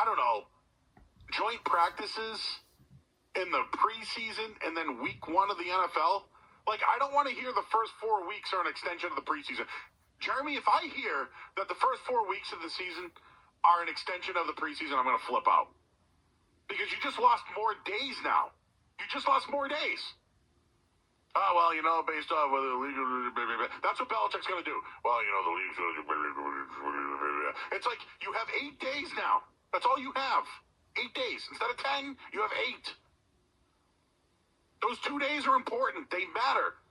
don't know, joint practices in the preseason and then week 1 of the NFL. Like, I don't want to hear the first 4 weeks are an extension of the preseason. Jeremy, if I hear that the first 4 weeks of the season are an extension of the preseason, I'm going to flip out. Because you just lost more days now. You just lost more days. Oh, well, you know, based off whether the league... That's what Belichick's going to do. Well, you know, the league's going to do... It's like you have 8 days now. That's all you have. 8 days. Instead of 10, you have 8. Those 2 days are important. They matter.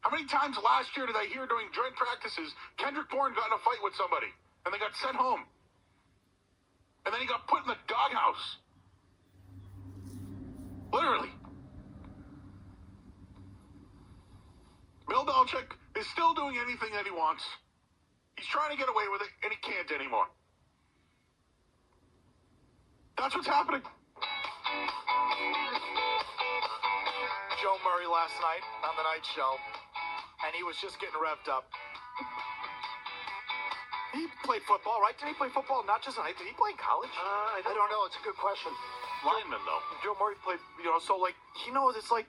How many times last year did I hear during joint practices, Kendrick Bourne got in a fight with somebody, and they got sent home? And then he got put in the doghouse. Literally. Bill Belichick is still doing anything that he wants. He's trying to get away with it, and he can't anymore. That's what's happening. Joe Murray last night on the night show, and he was just getting revved up. He played football, right? Did he play football? Not just did he play in college? I don't know. It's a good question. Lineman, though. Joe Murray played, so, like, he knows it's like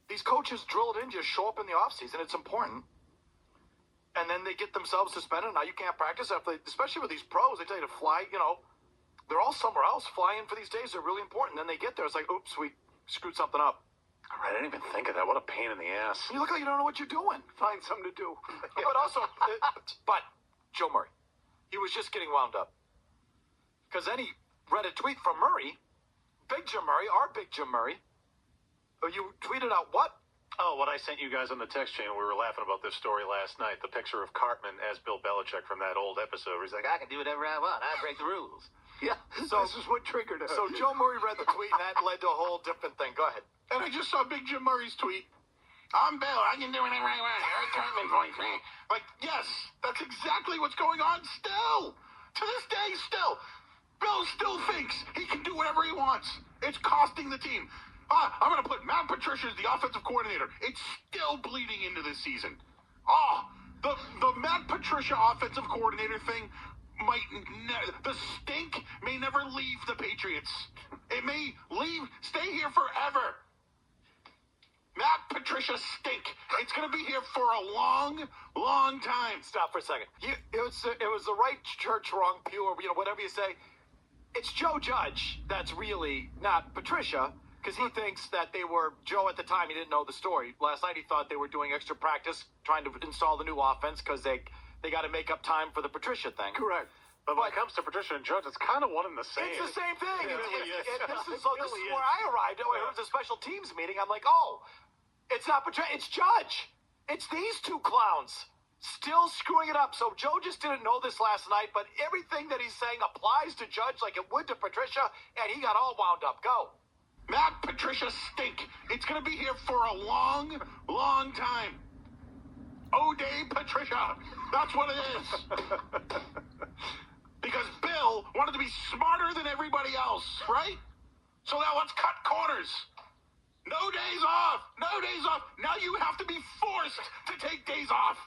these coaches drill it in, just show up in the offseason. It's important. And then they get themselves suspended. Now you can't practice after, especially with these pros. They tell you to fly, they're all somewhere else. Fly in for these days. They're really important. Then they get there. It's like, oops, we screwed something up. All right, I didn't even think of that. What a pain in the ass. You look like you don't know what you're doing. Find something to do. But also, but Joe Murray, he was just getting wound up. Because then he read a tweet from Murray, Big Jim Murray, our Big Jim Murray. You tweeted out what? Oh, what I sent you guys on the text channel. We were laughing about this story last night. The picture of Cartman as Bill Belichick from that old episode where he's like, I can do whatever I want. I break the rules. Yeah, so this is what triggered it. So Joe Murray read the tweet, and that led to a whole different thing. Go ahead. And I just saw Big Jim Murray's tweet. I'm Bill. I can do whatever I want. Eric Cartman voice. Like, yes, that's exactly what's going on still. To this day, still. Bill still thinks he can do whatever he wants. It's costing the team. I'm going to put Matt Patricia as the offensive coordinator. It's still bleeding into this season. The Matt Patricia offensive coordinator thing might the stink may never leave the Patriots. It may stay here forever. Matt Patricia stink. It's going to be here for a long, long time. Stop for a second. It was the right church, wrong pew, or whatever you say. It's Joe Judge that's really not Patricia, because he thinks that they were, Joe at the time, he didn't know the story. Last night he thought they were doing extra practice, trying to install the new offense, because they got to make up time for the Patricia thing. Correct. But when it comes to Patricia and Judge, it's kind of one and the same. It's the same thing. It really is. This is where I arrived. It was a special teams meeting. I'm like, oh, it's not Patricia, it's Judge. It's these two clowns still screwing it up. So Joe just didn't know this last night, but everything that he's saying applies to Judge like it would to Patricia, and he got all wound up. Go. Matt Patricia stink. It's going to be here for a long, long time. O'Day Patricia. That's what it is. Because Bill wanted to be smarter than everybody else, right? So now let's cut corners. No days off. No days off. Now you have to be forced to take days off.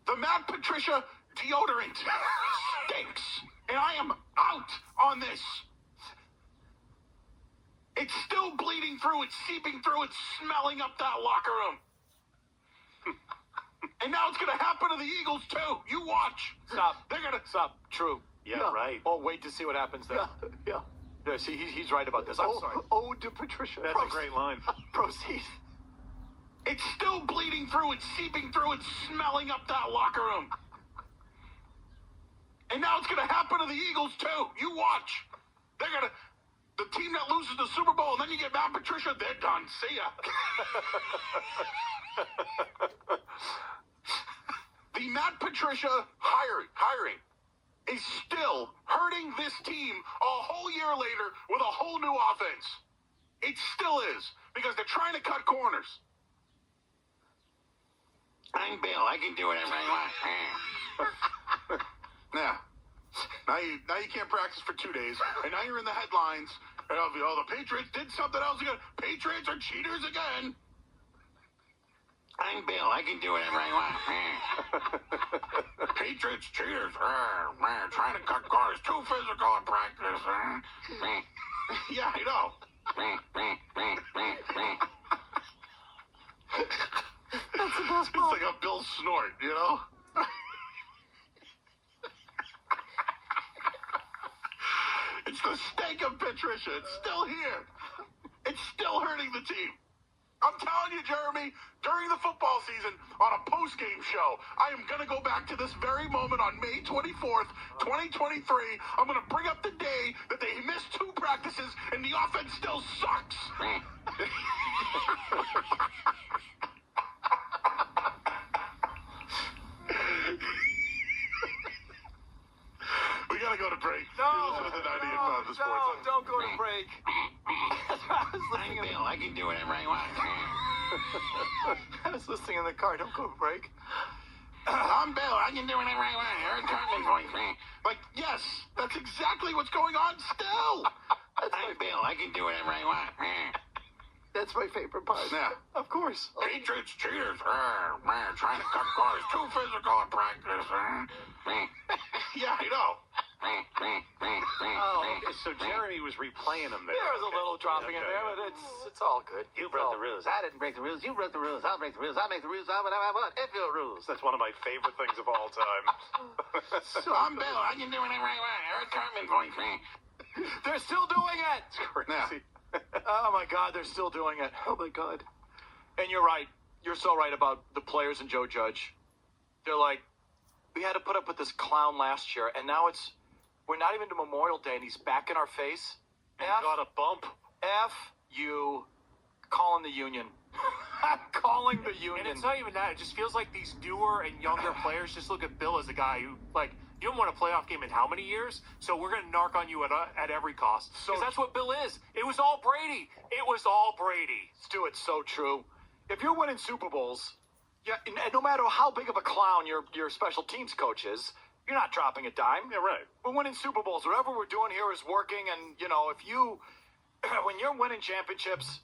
The Matt Patricia deodorant stinks. And I am out on this. It's still bleeding through. It's seeping through. It's smelling up that locker room. And now it's going to happen to the Eagles, too. You watch. Stop. They're going to... Stop. True. Yeah, right. Oh, wait to see what happens there. Yeah. Yeah, see, he's right about this. I'm sorry. Oh, to Patricia. That's a great line. Proceed. It's still bleeding through. It's seeping through. It's smelling up that locker room. And now it's going to happen to the Eagles, too. You watch. They're going to... The team that loses the Super Bowl, and then you get Matt Patricia, they're done. See ya. The Matt Patricia hiring is still hurting this team a whole year later with a whole new offense. It still is, because they're trying to cut corners. I'm Bill. I can do whatever I want. Yeah. Now you can't practice for 2 days, and now you're in the headlines. And the Patriots did something else again. Patriots are cheaters again. I'm Bill. I can do whatever I want. Patriots cheaters. Man, trying to cut corners. Too physical in practice. Yeah, I know. That's the best It's part. like a Bill snort, you know? It's the stink of Patricia. It's still here. It's still hurting the team. I'm telling you, Jeremy, during the football season, on a post-game show, I am going to go back to this very moment on May 24th, 2023. I'm going to bring up the day that they missed 2 practices and the offense still sucks. We got to go to break. No, You're listening to 98 Pound the Sports. don't go to break. I'm Bill. I can do whatever I want. I was listening in the car. Don't go to break. I'm Bill. I can do whatever I want. Eric Cartman's voice. Like, yes, that's exactly what's going on still. I'm Bill. I can do whatever I want. That's my favorite part. Yeah. Of course. Patriots cheaters. Man, trying to cut corners. Too physical in practice. Yeah, I know. Oh, okay, so Jeremy was replaying them there. There was a little dropping in there, but it's all good. You broke the rules. I didn't break the rules. You broke the rules. I'll break the rules. I'll make the rules. I'll whatever I want. F your rules. That's one of my favorite things of all time. I'm Bill. I can do whatever I want. Eric Cartman's voice. They're still doing it. It's crazy. Oh my God, they're still doing it. Oh my God. And you're right. You're so right about the players and Joe Judge. They're like, we had to put up with this clown last year, and now we're not even to Memorial Day, and he's back in our face. And got a bump. F you calling the union. I'm calling the union. And it's not even that. It just feels like these newer and younger players just look at Bill as a guy who, like, you don't want a playoff game in how many years? So we're going to narc on you at every cost. Because that's what Bill is. It was all Brady. It was all Brady. Stu, it's so true. If you're winning Super Bowls, yeah, and no matter how big of a clown your special teams coach is, you're not dropping a dime. Yeah, right. We're winning Super Bowls. Whatever we're doing here is working. And, if you, when you're winning championships,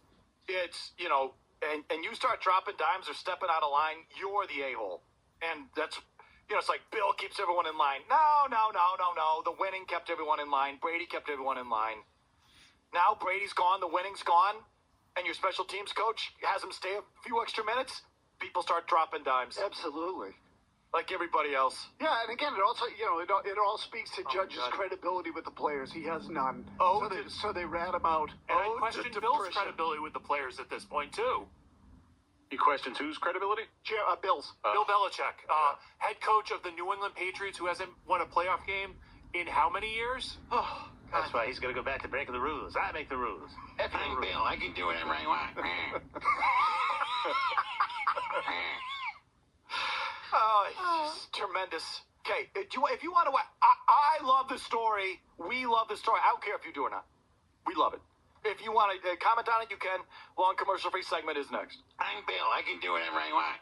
it's, and you start dropping dimes or stepping out of line, you're the a-hole. And that's, it's like Bill keeps everyone in line. No. The winning kept everyone in line. Brady kept everyone in line. Now Brady's gone. The winning's gone. And your special teams coach has him stay a few extra minutes. People start dropping dimes. Absolutely. Like everybody else. Yeah, and again, it also, it all speaks to Judge's God. credibility with the players. He has none. Oh, so they rat him out. And I Oh, question to Bill's depression. credibility with the players at this point, too. He questions whose credibility? Bill's. Bill Belichick, head coach of the New England Patriots, who hasn't won a playoff game in how many years? Oh, That's why he's going to go back to breaking the rules. I make the rules. I'm Bill. I can do whatever I want. it's just tremendous. Okay, if you want to, I love the story. We love the story. I don't care if you do or not. We love it. If you want to comment on it, you can. Long commercial-free segment is next. I'm Bill. I can do whatever I want.